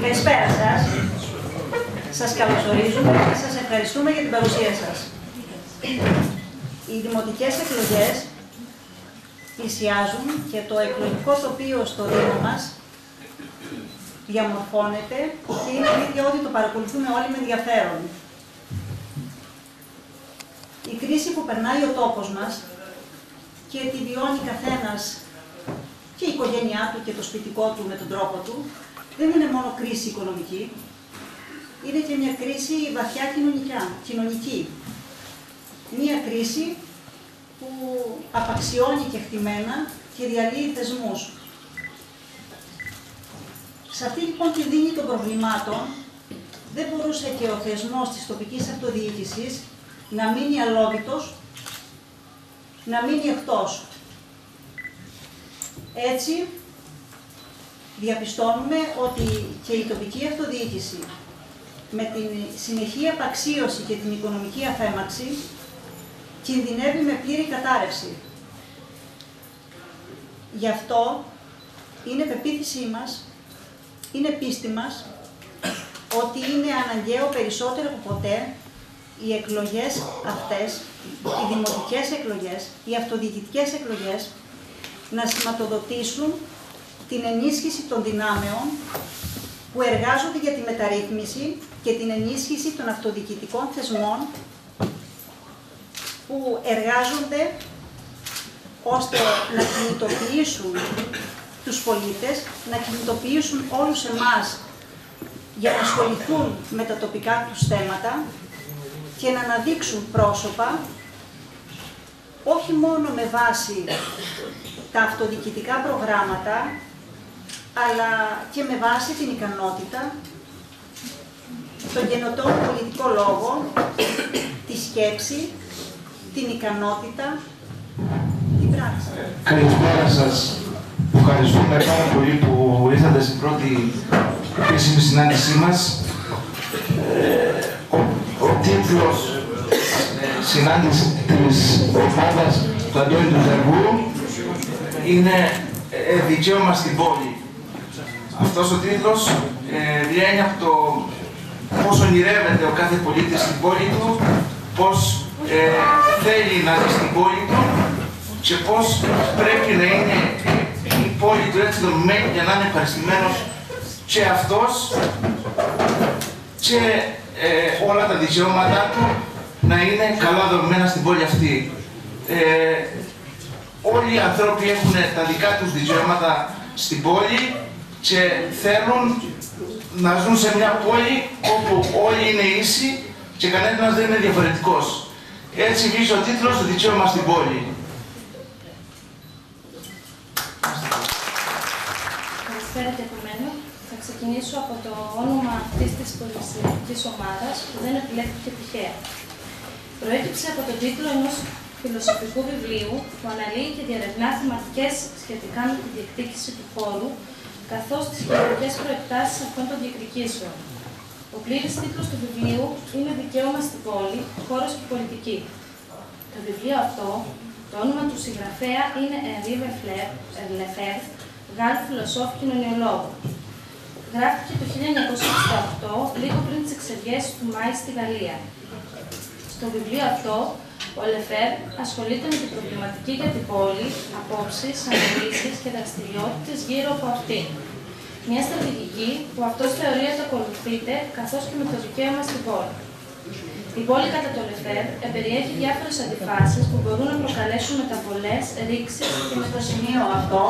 Καλησπέρα σας. Σας καλωσορίζουμε και σας ευχαριστούμε για την παρουσία σας. Οι δημοτικές εκλογές πλησιάζουν και το εκλογικό τοπίο στο Δήμο μας διαμορφώνεται και είναι αλήθεια ότι το παρακολουθούμε όλοι με ενδιαφέρον. Η κρίση που περνάει ο τόπος μας και τη βιώνει καθένας και η οικογένειά του και το σπιτικό του με τον τρόπο του, δεν είναι μόνο κρίση οικονομική, είναι και μια κρίση βαθιά κοινωνική. Μια κρίση που απαξιώνει κεκτημένα και διαλύει θεσμούς. Σε αυτή λοιπόν τη δίνη των προβλημάτων, δεν μπορούσε και ο θεσμός της τοπικής αυτοδιοίκησης να μείνει αλόβητος, να μείνει εκτός. Έτσι, διαπιστώνουμε ότι και η τοπική αυτοδιοίκηση με την συνεχή απαξίωση και την οικονομική αφέμαξη κινδυνεύει με πλήρη κατάρρευση. Γι' αυτό είναι πεποίθησή μας, είναι πίστη μας ότι είναι αναγκαίο περισσότερο από ποτέ οι εκλογές αυτές, οι δημοτικές εκλογές, οι αυτοδιοικητικές εκλογές να σηματοδοτήσουν την ενίσχυση των δυνάμεων που εργάζονται για τη μεταρρύθμιση και την ενίσχυση των αυτοδιοικητικών θεσμών που εργάζονται ώστε να κινητοποιήσουν τους πολίτες, να κινητοποιήσουν όλους εμάς για να ασχοληθούν με τα τοπικά τους θέματα και να αναδείξουν πρόσωπα όχι μόνο με βάση τα αυτοδιοικητικά προγράμματα, αλλά και με βάση την ικανότητα, τον καινοτόμο πολιτικό λόγο, τη σκέψη, την ικανότητα, την πράξη. Καλησπέρα σας. Ευχαριστούμε πάρα πολύ που ήρθατε στην πρώτη επίσημη συνάντησή μας. Ο τίτλος συνάντηση της ομάδας του Αντώνη του Ζεργού είναι «Δικαίωμα στην πόλη». Αυτός ο τίτλος βγαίνει από το πώς ονειρεύεται ο κάθε πολίτης στην πόλη του, πώς θέλει να ζει στην πόλη του και πώς πρέπει να είναι η πόλη του έτσι δομημένη για να είναι ευχαριστημένος και αυτός και όλα τα δικαιώματα του να είναι καλά δομημένα στην πόλη αυτή. Όλοι οι άνθρωποι έχουν τα δικά τους δικαιώματα στην πόλη και θέλουν να ζουν σε μια πόλη όπου όλοι είναι ίσοι και κανένας δεν είναι διαφορετικός. Έτσι βγάζει ο τίτλος «Το δικαίωμα στην πόλη». Καλησπέρα και από μένα. Θα ξεκινήσω από το όνομα αυτής της πολιτιστικής ομάδας που δεν επιλέχθηκε τυχαία. Προέκυψε από τον τίτλο ενός φιλοσοφικού βιβλίου που αναλύει και διερευνά θεματικές σχετικά με τη διεκδίκηση του χώρου, καθώς τις κοινωνικές προεκτάσεις αυτών των διεκδικήσεων. Ο πλήρης τίτλος του βιβλίου είναι «Δικαίωμα στην πόλη, χώρος και πολιτική». Το βιβλίο αυτό, το όνομα του συγγραφέα είναι Henri Lefebvre, Γάλλου φιλοσόφου κοινωνιολόγου. Γράφτηκε το 1968, λίγο πριν τις εξεγέρσεις του Μάη στη Γαλλία. Στο βιβλίο αυτό, ο Λεφέρ ασχολείται με την προβληματική για την πόλη, απόψεις, αναλύσεις και δραστηριότητες γύρω από αυτήν. Μια στρατηγική που αυτός θεωρεί ότι ακολουθείται, καθώς και με το δικαίωμα στην πόλη. Η πόλη, κατά το Λεφέρ, περιέχει διάφορες αντιφάσεις που μπορούν να προκαλέσουν μεταβολές, ρήξεις και με το σημείο αυτό,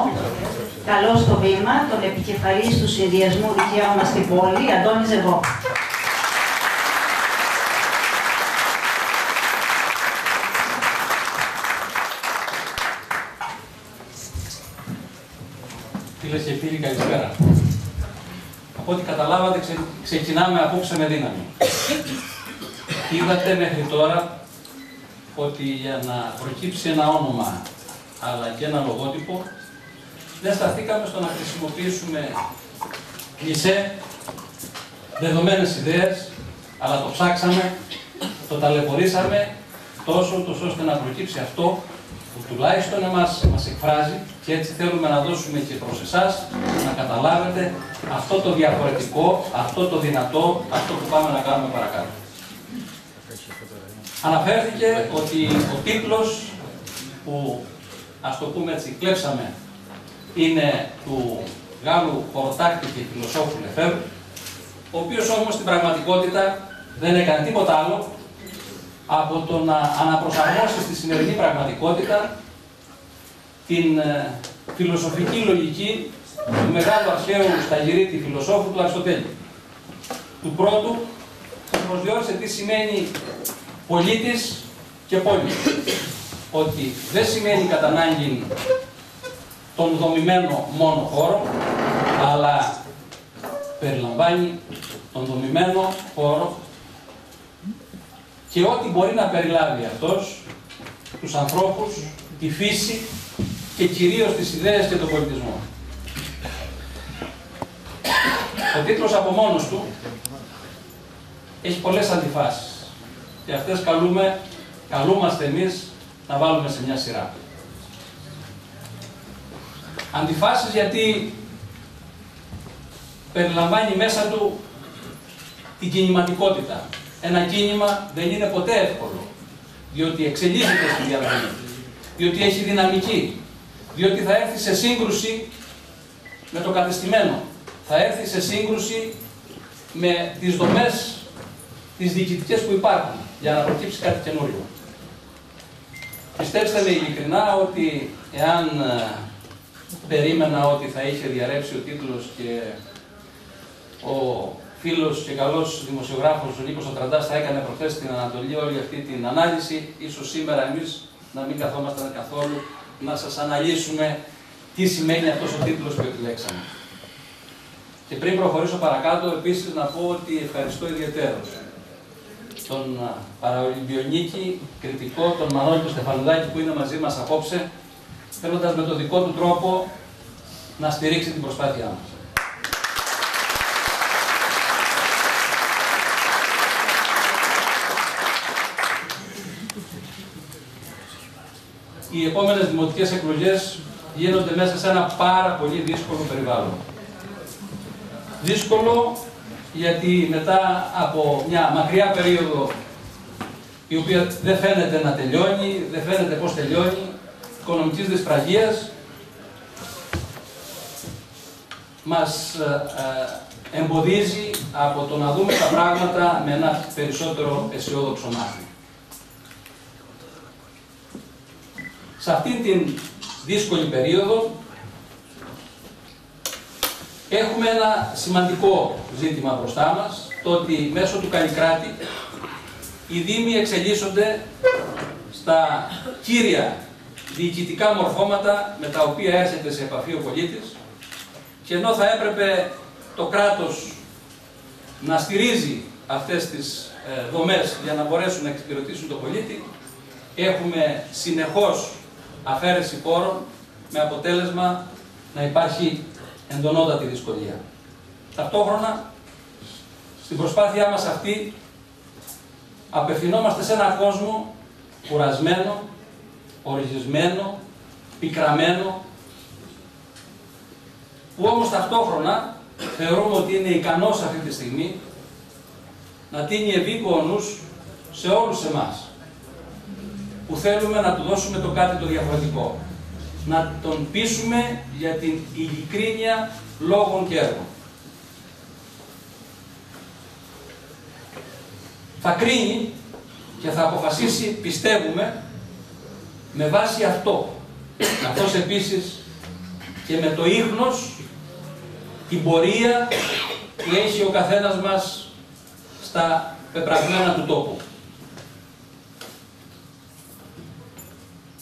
καλώ στο βήμα τον επικεφαλής του Συνδυασμού Δικαίωμα στην Πόλη, Αντώνη Ζεργό. Φίλες και φίλοι, καλησπέρα. Από ό,τι καταλάβατε, ξεκινάμε απόψε με δύναμη. Είδατε μέχρι τώρα ότι για να προκύψει ένα όνομα αλλά και ένα λογότυπο, δεν σταθήκαμε στο να χρησιμοποιήσουμε κλισέ, δεδομένες ιδέες, αλλά το ψάξαμε, το ταλαιπωρήσαμε τόσο ώστε να προκύψει αυτό που τουλάχιστον μας εκφράζει και έτσι θέλουμε να δώσουμε και προς εσάς να καταλάβετε αυτό το διαφορετικό, αυτό το δυνατό, αυτό που πάμε να κάνουμε παρακάτω. Αναφέρθηκε ότι ο τίτλος που, ας το πούμε έτσι, κλέψαμε είναι του Γάλλου χωροτάκτη και φιλοσόφου Λεφέβρ, ο οποίος όμως στην πραγματικότητα δεν έκανε τίποτα άλλο από το να αναπροσαρμόσει στη σημερινή πραγματικότητα την φιλοσοφική λογική του μεγάλου αρχαίου σταγυρίτη φιλοσόφου του Αριστοτέλη. Του πρώτου που προσδιορίσε τι σημαίνει πολίτης και πόλη. Ότι δεν σημαίνει κατά ανάγκη τον δομημένο μόνο χώρο, αλλά περιλαμβάνει τον δομημένο χώρο και ό,τι μπορεί να περιλάβει αυτός, τους ανθρώπους, τη φύση και κυρίως τις ιδέες και τον πολιτισμό. Ο τίτλος από μόνος του έχει πολλές αντιφάσεις και αυτές καλούμαστε εμείς να βάλουμε σε μια σειρά. Αντιφάσεις γιατί περιλαμβάνει μέσα του την κινηματικότητα. Ένα κίνημα δεν είναι ποτέ εύκολο, διότι εξελίσσεται στη διαδρομή, διότι έχει δυναμική, διότι θα έρθει σε σύγκρουση με το κατεστημένο, θα έρθει σε σύγκρουση με τις δομές, τις διοικητικές που υπάρχουν, για να προκύψει κάτι καινούριο. Πιστέψτε με ειλικρινά ότι εάν περίμενα ότι θα είχε διαρρεύσει ο τίτλος και ο φίλος και καλός δημοσιογράφος ο Νίκος ο Τραντάς θα έκανε προχθές στην Ανατολή όλη αυτή την ανάλυση, ίσως σήμερα εμείς να μην καθόμασταν καθόλου να σας αναλύσουμε τι σημαίνει αυτός ο τίτλος που επιλέξαμε. Και πριν προχωρήσω παρακάτω, επίσης να πω ότι ευχαριστώ ιδιαιτέρως τον παραολυμπιονίκη, κριτικό, τον Μανώλη Στεφανουδάκη που είναι μαζί μας απόψε, θέλοντας με τον δικό του τρόπο να στηρίξει την προσπάθειά μας. Οι επόμενες δημοτικές εκλογές γίνονται μέσα σε ένα πάρα πολύ δύσκολο περιβάλλον. Δύσκολο γιατί μετά από μια μακριά περίοδο η οποία δεν φαίνεται να τελειώνει, δεν φαίνεται πώς τελειώνει, οικονομικής δυσπραγίας, μας εμποδίζει από το να δούμε τα πράγματα με ένα περισσότερο αισιόδοξο μάτι. Σε αυτήν την δύσκολη περίοδο έχουμε ένα σημαντικό ζήτημα μπροστά μας, το ότι μέσω του Καλλικράτη οι δήμοι εξελίσσονται στα κύρια διοικητικά μορφώματα με τα οποία έρχεται σε επαφή ο πολίτης και ενώ θα έπρεπε το κράτος να στηρίζει αυτές τις δομές για να μπορέσουν να εξυπηρετήσουν τον πολίτη, έχουμε συνεχώς αφαίρεση πόρων με αποτέλεσμα να υπάρχει εντονότατη δυσκολία. Ταυτόχρονα, στην προσπάθειά μας αυτή, απευθυνόμαστε σε έναν κόσμο κουρασμένο, οργισμένο, πικραμένο, που όμως ταυτόχρονα θεωρούμε ότι είναι ικανός αυτή τη στιγμή να τίνει ευήκο ο νους σε όλους εμάς, που θέλουμε να του δώσουμε το κάτι το διαφορετικό. Να τον πείσουμε για την ειλικρίνεια λόγων και έργων. Θα κρίνει και θα αποφασίσει, πιστεύουμε, με βάση αυτό. Καθώς επίσης και με το ίχνος, την πορεία που έχει ο καθένας μας στα πεπραγμένα του τόπου.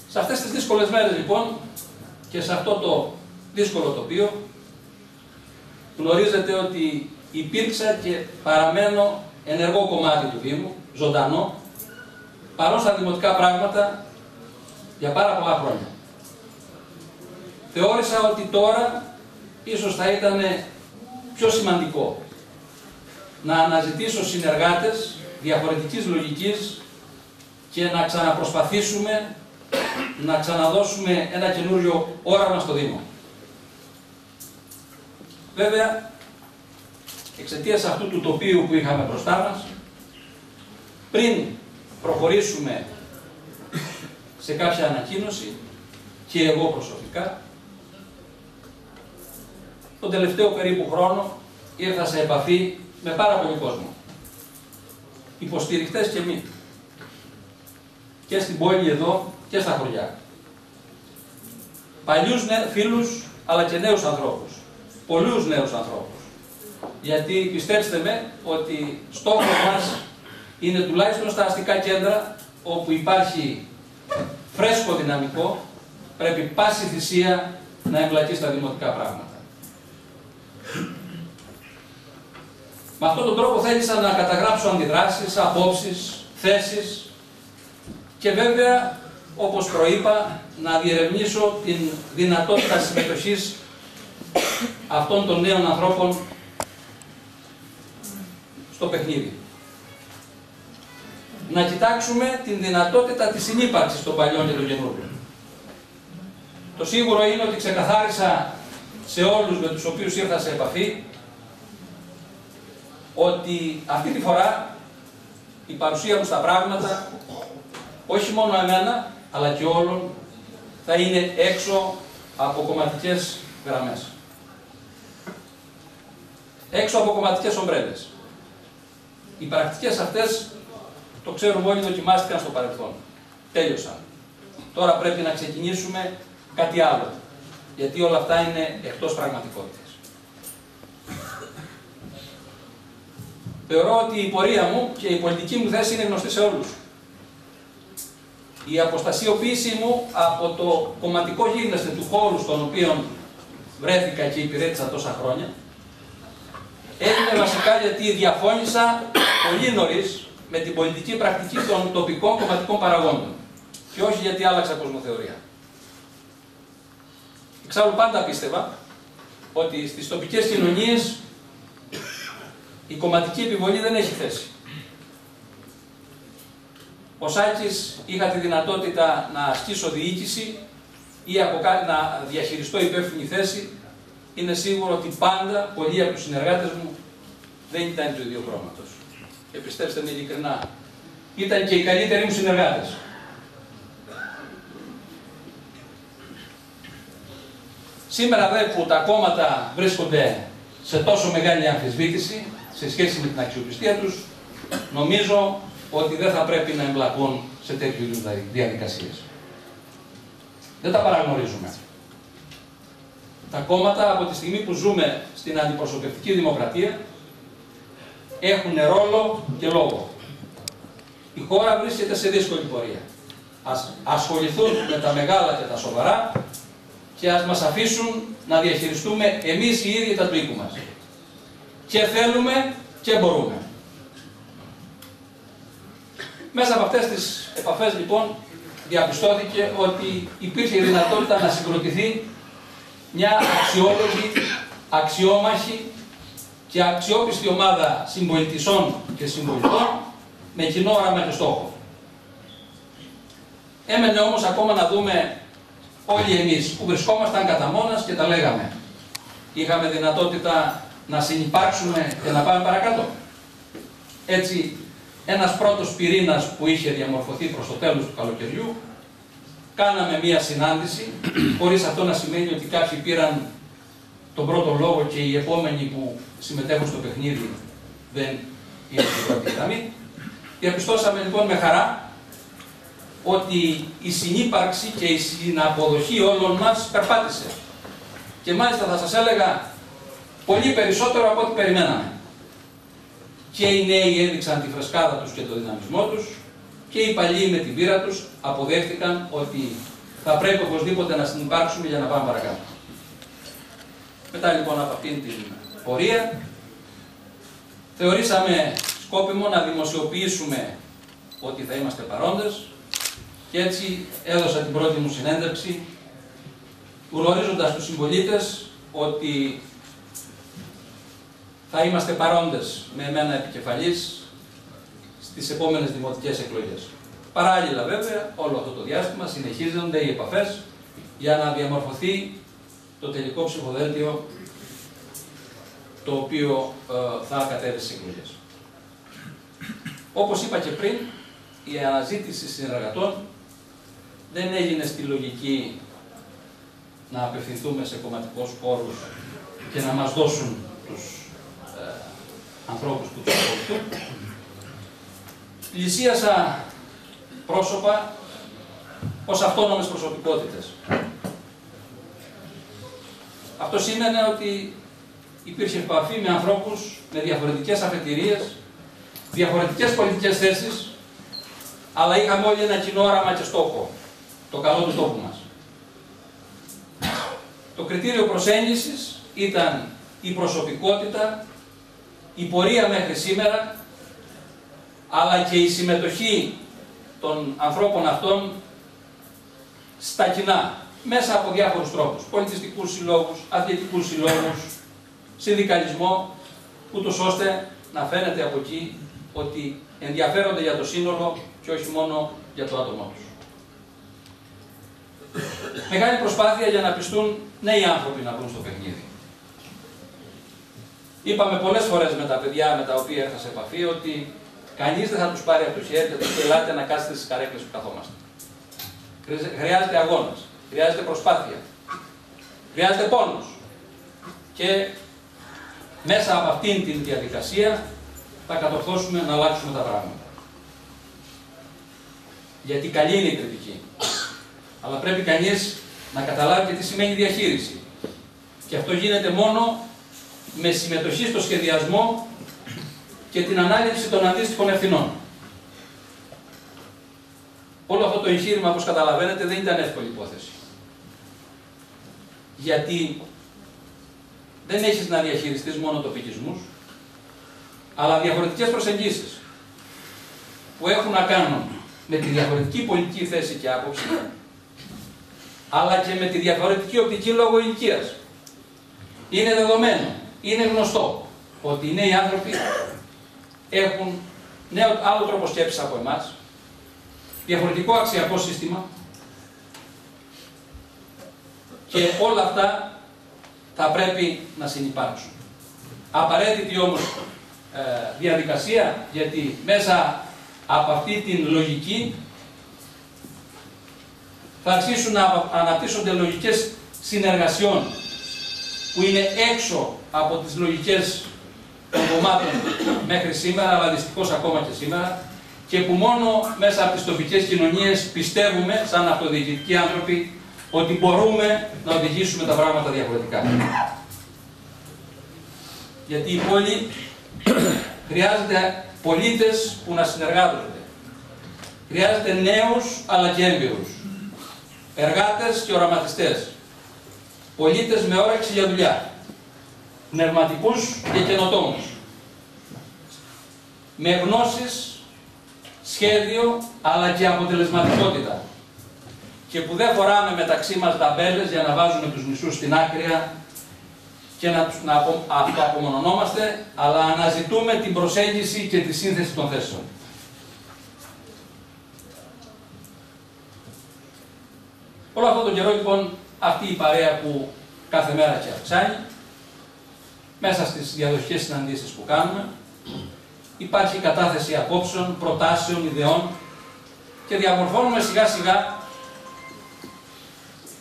Σε αυτές τις δύσκολες μέρες λοιπόν και σε αυτό το δύσκολο τοπίο γνωρίζετε ότι υπήρξα και παραμένω ενεργό κομμάτι του Δήμου, ζωντανό, παρόν στα δημοτικά πράγματα για πάρα πολλά χρόνια. Θεώρησα ότι τώρα ίσως θα ήταν πιο σημαντικό να αναζητήσω συνεργάτες διαφορετικής λογικής και να ξαναπροσπαθήσουμε να ξαναδώσουμε ένα καινούριο όραμα στο Δήμο. Βέβαια, εξαιτίας αυτού του τοπίου που είχαμε μπροστά μας, πριν προχωρήσουμε σε κάποια ανακοίνωση, και εγώ προσωπικά, τον τελευταίο περίπου χρόνο ήρθα σε επαφή με πάρα πολύ κόσμο. Υποστηρικτές και μη. Και στην πόλη εδώ και στα χωριά. Παλιούς φίλους, αλλά και νέους ανθρώπους. Πολλούς νέους ανθρώπους. Γιατί πιστέψτε με ότι στόχος μας είναι τουλάχιστον στα αστικά κέντρα, όπου υπάρχει φρέσκο δυναμικό, πρέπει πάση θυσία να εμπλακεί στα δημοτικά πράγματα. Με αυτόν τον τρόπο θέλησα να καταγράψω αντιδράσεις, απόψεις, θέσεις και βέβαια, όπως προείπα, να διερευνήσω την δυνατότητα συμμετοχής αυτών των νέων ανθρώπων στο παιχνίδι. Να κοιτάξουμε την δυνατότητα της συνύπαρξης των παλιών και των καινούριων. Το σίγουρο είναι ότι ξεκαθάρισα σε όλους με τους οποίους ήρθα σε επαφή ότι αυτή τη φορά η παρουσία μου στα πράγματα, όχι μόνο εμένα, αλλά και όλων, θα είναι έξω από κομματικές γραμμές. Έξω από κομματικές ομπρέλες. Οι πρακτικές αυτές, το ξέρουμε όλοι, δοκιμάστηκαν στο παρελθόν. Τέλειωσαν. Τώρα πρέπει να ξεκινήσουμε κάτι άλλο. Γιατί όλα αυτά είναι εκτός πραγματικότητας. Θεωρώ ότι η πορεία μου και η πολιτική μου θέση είναι γνωστή σε όλους. Η αποστασιοποίησή μου από το κομματικό γίγνεσθε του χώρου στον οποίο βρέθηκα και υπηρέτησα τόσα χρόνια έγινε βασικά γιατί διαφώνησα πολύ νωρίς με την πολιτική πρακτική των τοπικών κομματικών παραγόντων και όχι γιατί άλλαξα κοσμοθεωρία. Εξάλλου πάντα πίστευα ότι στις τοπικές κοινωνίες η κομματική επιβολή δεν έχει θέση. Ο Σάκης είχα τη δυνατότητα να ασκήσω διοίκηση ή από κάτι να διαχειριστώ υπεύθυνη θέση. Είναι σίγουρο ότι πάντα πολλοί από τους συνεργάτες μου δεν ήταν του ίδιου χρώματος. Και πιστέψτε με ειλικρινά, ήταν και οι καλύτεροι μου συνεργάτες. Σήμερα δε που τα κόμματα βρίσκονται σε τόσο μεγάλη αμφισβήτηση σε σχέση με την αξιοπιστία τους, νομίζω ότι δεν θα πρέπει να εμπλακούν σε τέτοιου είδους διαδικασίες. Δεν τα παραγνωρίζουμε. Τα κόμματα από τη στιγμή που ζούμε στην αντιπροσωπευτική δημοκρατία έχουν ρόλο και λόγο. Η χώρα βρίσκεται σε δύσκολη πορεία. Ας ασχοληθούν με τα μεγάλα και τα σοβαρά και ας μας αφήσουν να διαχειριστούμε εμείς οι ίδιοι τα του οίκου μας. Και θέλουμε και μπορούμε. Μέσα από αυτές τις επαφές λοιπόν διαπιστώθηκε ότι υπήρχε η δυνατότητα να συγκροτηθεί μια αξιόλογη, αξιόμαχη και αξιόπιστη ομάδα συμπολιτισών και συμπολιτών με κοινό όραμα και στόχο. Έμενε όμως ακόμα να δούμε όλοι εμείς που βρισκόμασταν κατά μόνας και τα λέγαμε. Είχαμε δυνατότητα να συνυπάρξουμε και να πάμε παρακάτω. Έτσι, ένας πρώτος πυρήνας που είχε διαμορφωθεί προς το τέλος του καλοκαιριού, κάναμε μία συνάντηση, χωρίς αυτό να σημαίνει ότι κάποιοι πήραν τον πρώτο λόγο και οι επόμενοι που συμμετέχουν στο παιχνίδι δεν είναι στην πρώτη γραμμή. Διαπιστώσαμε λοιπόν με χαρά ότι η συνύπαρξη και η συναποδοχή όλων μας περπάτησε. Και μάλιστα θα σας έλεγα πολύ περισσότερο από ό,τι περιμέναμε. Και οι νέοι έδειξαν τη φρεσκάδα τους και το δυναμισμό τους και οι παλιοί με την πείρα τους αποδέχτηκαν ότι θα πρέπει οπωσδήποτε να συνυπάρξουμε για να πάμε παρακάτω. Μετά λοιπόν από αυτήν την πορεία θεωρήσαμε σκόπιμο να δημοσιοποιήσουμε ότι θα είμαστε παρόντες και έτσι έδωσα την πρώτη μου συνέντευξη γνωρίζοντας τους συμπολίτες ότι θα είμαστε παρόντες με εμένα επικεφαλής στις επόμενες δημοτικές εκλογές. Παράλληλα βέβαια, όλο αυτό το διάστημα συνεχίζονται οι επαφές για να διαμορφωθεί το τελικό ψηφοδέλτιο το οποίο θα κατέβει στις εκλογές. Όπως είπα και πριν, η αναζήτηση συνεργατών δεν έγινε στη λογική να απευθυνθούμε σε κομματικούς χώρους και να μας δώσουν τους ανθρώπους που τους ακολουθούν. Πλησίασα πρόσωπα ως αυτόνομες προσωπικότητες. Αυτό σήμαινε ότι υπήρχε επαφή με ανθρώπους με διαφορετικές αφετηρίες, διαφορετικές πολιτικές θέσεις, αλλά είχαμε όλοι ένα κοινό όραμα και στόχο, το καλό του τόπου μας. Το κριτήριο προσέγγισης ήταν η προσωπικότητα, η πορεία μέχρι σήμερα, αλλά και η συμμετοχή των ανθρώπων αυτών στα κοινά, μέσα από διάφορους τρόπους, πολιτιστικούς συλλόγους, αθλητικούς συλλόγους, συνδικαλισμό, ούτως ώστε να φαίνεται από εκεί ότι ενδιαφέρονται για το σύνολο και όχι μόνο για το άτομό τους. Μεγάλη προσπάθεια για να πιστούν νέοι άνθρωποι να βρουν στο παιχνίδι. Είπαμε πολλές φορές με τα παιδιά με τα οποία έρθα σε επαφή ότι κανείς δεν θα τους πάρει από το χέρι και τους ελάτε να κάτσετε στις καρέκλες που καθόμαστε. Χρειάζεται αγώνας, χρειάζεται προσπάθεια, χρειάζεται πόνος. Και μέσα από αυτήν την διαδικασία θα κατορθώσουμε να αλλάξουμε τα πράγματα. Γιατί καλή είναι η κριτική. Αλλά πρέπει κανείς να καταλάβει και τι σημαίνει διαχείριση. Και αυτό γίνεται μόνο με συμμετοχή στο σχεδιασμό και την ανάληψη των αντίστοιχων ευθυνών. Όλο αυτό το εγχείρημα, όπως καταλαβαίνετε, δεν ήταν εύκολη υπόθεση. Γιατί δεν έχεις να διαχειριστείς μόνο τοπικισμούς, αλλά διαφορετικές προσεγγίσεις που έχουν να κάνουν με τη διαφορετική πολιτική θέση και άποψη, αλλά και με τη διαφορετική οπτική λόγω ηλικίας. Είναι δεδομένο, είναι γνωστό ότι οι νέοι άνθρωποι έχουν άλλο τρόπο σκέψης από εμάς, διαφορετικό αξιακό σύστημα και όλα αυτά θα πρέπει να συνυπάρξουν. Απαραίτητη όμως διαδικασία, γιατί μέσα από αυτή την λογική θα αρχίσουν να αναπτύσσονται λογικές συνεργασιών που είναι έξω από τις λογικές των κομμάτων μέχρι σήμερα, αλλά δυστυχώς ακόμα και σήμερα, και που μόνο μέσα από τις τοπικές κοινωνίες πιστεύουμε, σαν αυτοδιοικητικοί άνθρωποι, ότι μπορούμε να οδηγήσουμε τα πράγματα διαφορετικά. Γιατί η πόλη χρειάζεται πολίτες που να συνεργάζονται. Χρειάζεται νέους αλλά και έμπειρους. Εργάτες και οραματιστές. Πολίτες με όρεξη για δουλειά. Πνευματικούς και καινοτόμους. Με γνώσεις, σχέδιο αλλά και αποτελεσματικότητα. Και που δεν φοράμε μεταξύ μας ταμπέλες για να βάζουμε τους μισούς στην άκρη και να απομονωνόμαστε, αλλά αναζητούμε την προσέγγιση και τη σύνθεση των θέσεων. Όλο αυτόν τον καιρό λοιπόν αυτή η παρέα που κάθε μέρα και αυξάνει, μέσα στις διαδοχικές συναντήσεις που κάνουμε, υπάρχει κατάθεση απόψεων, προτάσεων, ιδεών και διαμορφώνουμε σιγά σιγά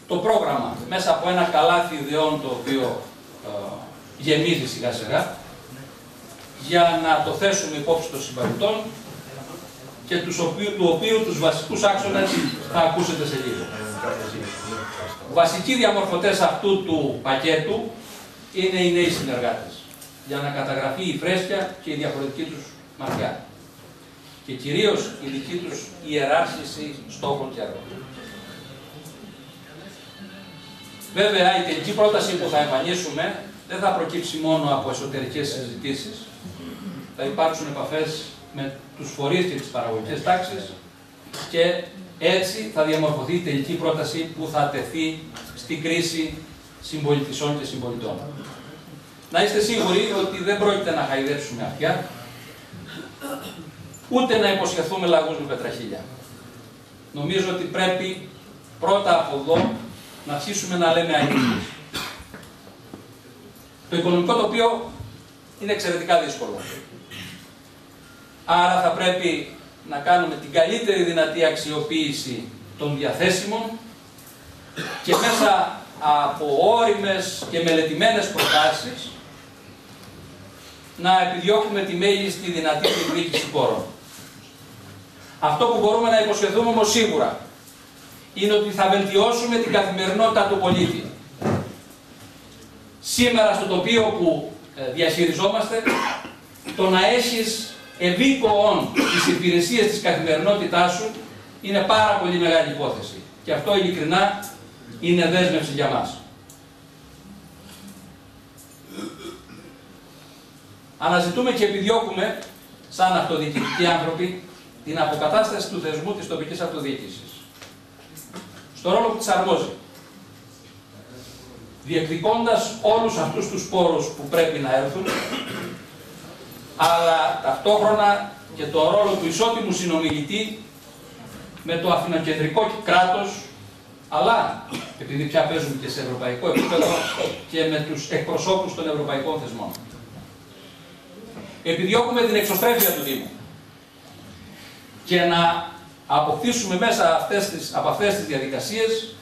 το πρόγραμμα μέσα από ένα καλάθι ιδεών το οποίο γεμίζει σιγά σιγά για να το θέσουμε υπόψη των συμπαριτών και του οποίου τους βασικούς άξονες θα ακούσετε σε λίγο. Βασικοί διαμορφωτές αυτού του πακέτου είναι οι νέοι συνεργάτες, για να καταγραφεί η φρέσκια και η διαφορετική τους ματιά και κυρίως η δική τους ιεράρχηση στόχων και έργων. Βέβαια, η τελική πρόταση που θα εμφανίσουμε δεν θα προκύψει μόνο από εσωτερικές συζητήσεις. Θα υπάρξουν επαφές με τους φορείς και τις παραγωγικές τάξεις και έτσι θα διαμορφωθεί η τελική πρόταση που θα τεθεί στην κρίση συμπολιτησών και συμπολιτών. Να είστε σίγουροι ότι δεν πρόκειται να χαϊδέψουμε αυτιά, ούτε να υποσχεθούμε λαγούς με πετραχίλια. νομίζω ότι πρέπει πρώτα από εδώ να αρχίσουμε να λέμε αλήθειες. Το οικονομικό τοπίο είναι εξαιρετικά δύσκολο. Άρα θα πρέπει να κάνουμε την καλύτερη δυνατή αξιοποίηση των διαθέσιμων και μέσα από όριμες και μελετημένες προτάσεις να επιδιώκουμε τη μέγιστη δυνατή διεκδίκηση πόρων. Αυτό που μπορούμε να υποσχεθούμε όμως σίγουρα είναι ότι θα βελτιώσουμε την καθημερινότητα του πολίτη. Σήμερα στο τοπίο που διαχειριζόμαστε, το να έχεις ευήκοον τις υπηρεσίες της καθημερινότητάς σου είναι πάρα πολύ μεγάλη υπόθεση. Και αυτό ειλικρινά είναι δέσμευση για μας. Αναζητούμε και επιδιώκουμε, σαν αυτοδιοικητικοί άνθρωποι, την αποκατάσταση του θεσμού της τοπικής αυτοδιοίκησης. Στο ρόλο που της αρμόζει. Διεκδικώντας όλους αυτούς τους πόρους που πρέπει να έρθουν, αλλά ταυτόχρονα και το ρόλο του ισότιμου συνομιλητή με το αθηνοκεντρικό κράτος, αλλά επειδή πια παίζουμε και σε ευρωπαϊκό επίπεδο και με τους εκπροσώπους των ευρωπαϊκών θεσμών. Επιδιώκουμε την εξωστρέφεια του Δήμου και να αποκτήσουμε μέσα από αυτές τις διαδικασίες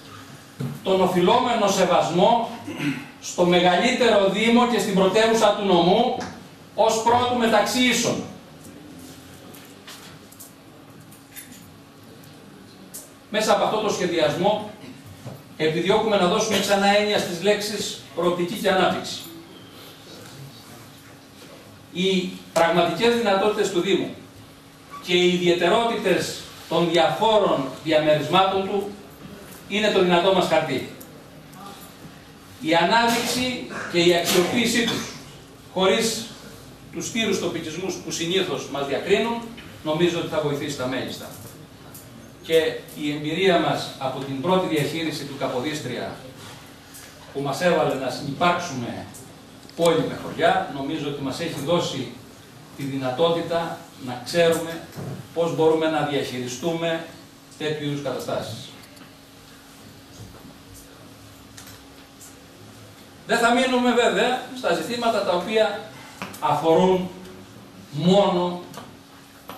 τον οφειλόμενο σεβασμό στο μεγαλύτερο Δήμο και στην πρωτεύουσα του νομού ως πρώτου μεταξύ ίσων. Μέσα από αυτό το σχεδιασμό επιδιώκουμε να δώσουμε ξανά έννοια στις λέξεις προοπτική και ανάπτυξη. Οι πραγματικές δυνατότητες του Δήμου και οι ιδιαιτερότητες των διαφόρων διαμερισμάτων του είναι το δυνατό μας χαρτί. Η ανάδειξη και η αξιοποίησή τους, χωρίς τους στήρους τοπικισμούς που συνήθως μας διακρίνουν, νομίζω ότι θα βοηθήσει τα μέγιστα. Και η εμπειρία μας από την πρώτη διαχείριση του Καποδίστρια, που μας έβαλε να συνυπάρξουμε πόλη με χωριά, νομίζω ότι μας έχει δώσει τη δυνατότητα να ξέρουμε πώς μπορούμε να διαχειριστούμε τέτοιου είδους καταστάσεις. Δεν θα μείνουμε βέβαια στα ζητήματα τα οποία αφορούν μόνο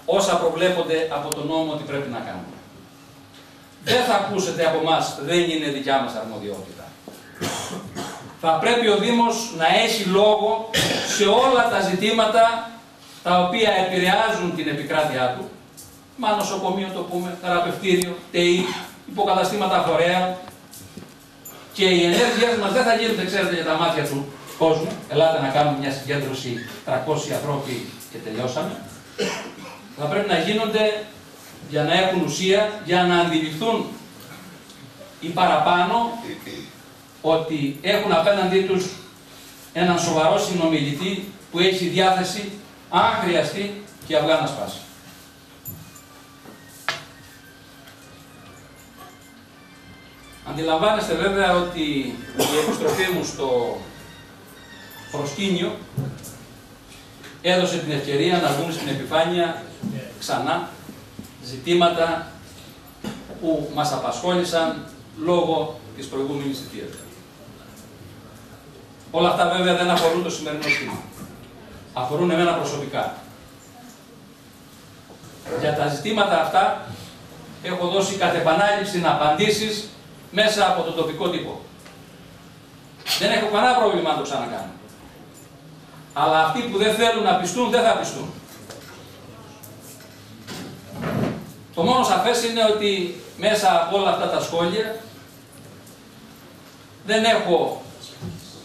όσα προβλέπονται από τον νόμο ότι πρέπει να κάνουμε. Δεν θα ακούσετε από εμάς, δεν είναι δικιά μας αρμοδιότητα. Θα πρέπει ο Δήμος να έχει λόγο σε όλα τα ζητήματα τα οποία επηρεάζουν την επικράτειά του. Μα νοσοκομείο το πούμε, θεραπευτήριο, ΤΕΗ, υποκαταστήματα φορέα. Και οι ενέργειες μας δεν θα γίνονται, ξέρετε, για τα μάτια του κόσμου. Ελάτε να κάνουμε μια συγκέντρωση 300 ανθρώποι και τελειώσαμε. Θα πρέπει να γίνονται για να έχουν ουσία, για να αντιληφθούν οι παραπάνω ότι έχουν απέναντί τους έναν σοβαρό συνομιλητή που έχει διάθεση, αν χρειαστεί, και αυγά να σπάσει. Αντιλαμβάνεστε βέβαια ότι η επιστροφή μου στο προσκήνιο έδωσε την ευκαιρία να βγουν στην επιφάνεια ξανά ζητήματα που μας απασχόλησαν λόγω της προηγούμενης θητείας. Όλα αυτά βέβαια δεν αφορούν το σημερινό σχήμα. Αφορούν εμένα προσωπικά. Για τα ζητήματα αυτά έχω δώσει κατ' επανάληψη απαντήσεις μέσα από το τοπικό τύπο. Δεν έχω κανένα πρόβλημα να το ξανακάνω. Αλλά αυτοί που δεν θέλουν να πιστούν, δεν θα πιστούν. Το μόνο σαφές είναι ότι μέσα από όλα αυτά τα σχόλια δεν έχω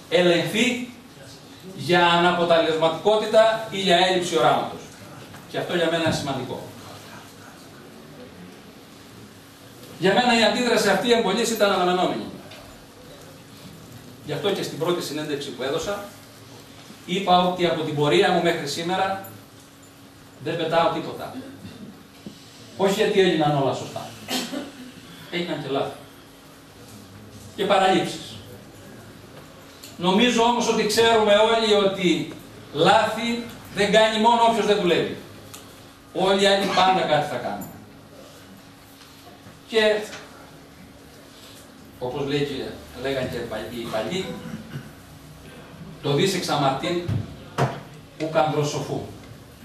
ελεγχθεί για αναποτελεσματικότητα ή για έλλειψη οράματος. Και αυτό για μένα είναι σημαντικό. Για μένα η αντίδραση αυτή εμπολής ήταν αναμενόμενη. Γι' αυτό και στην πρώτη συνέντευξη που έδωσα, είπα ότι από την πορεία μου μέχρι σήμερα δεν πετάω τίποτα. Όχι γιατί έγιναν όλα σωστά. Έγιναν και λάθη. Και παραλήψεις. Νομίζω όμως ότι ξέρουμε όλοι ότι λάθη δεν κάνει μόνο όποιος δεν δουλεύει. Όλοι οι άλλοι πάντα κάτι θα κάνουν. Και όπως λέγαν και οι παλιοί, το δις εξαμαρτήν ου καμπροσοφού.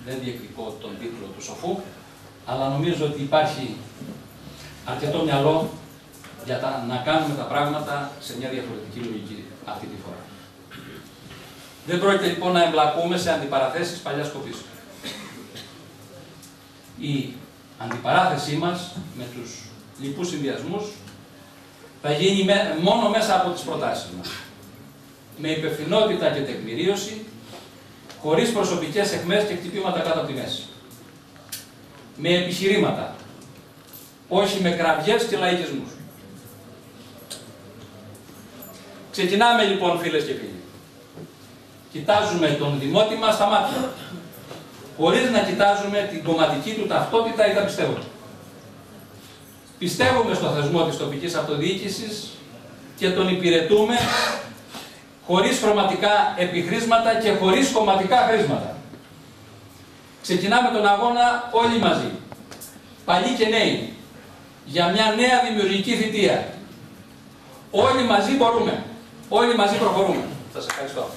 Δεν διεκδικώ τον τίτλο του σοφού, αλλά νομίζω ότι υπάρχει αρκετό μυαλό για να κάνουμε τα πράγματα σε μια διαφορετική λογική αυτή τη φορά. Δεν πρόκειται λοιπόν να εμπλακούμε σε αντιπαραθέσεις παλιάς κοπής. Η αντιπαράθεσή μας με τους λοιπούς συνδυασμούς θα γίνει μόνο μέσα από τις προτάσεις μας. Με υπευθυνότητα και τεκμηρίωση, χωρίς προσωπικές αιχμές και χτυπήματα κάτω από τη μέση. Με επιχειρήματα, όχι με κραυγές και λαϊκισμούς. Ξεκινάμε λοιπόν, φίλες και φίλοι. Κοιτάζουμε τον δημότη μας στα μάτια, χωρίς να κοιτάζουμε την κομματική του ταυτότητα ή τα πιστεύω. Πιστεύουμε στο θεσμό της τοπικής αυτοδιοίκησης και τον υπηρετούμε χωρίς χρωματικά επιχρήσματα και χωρίς κομματικά χρήσματα. Ξεκινάμε τον αγώνα όλοι μαζί, παλιοί και νέοι, για μια νέα δημιουργική θητεία. Όλοι μαζί μπορούμε, όλοι μαζί προχωρούμε. Σας ευχαριστώ.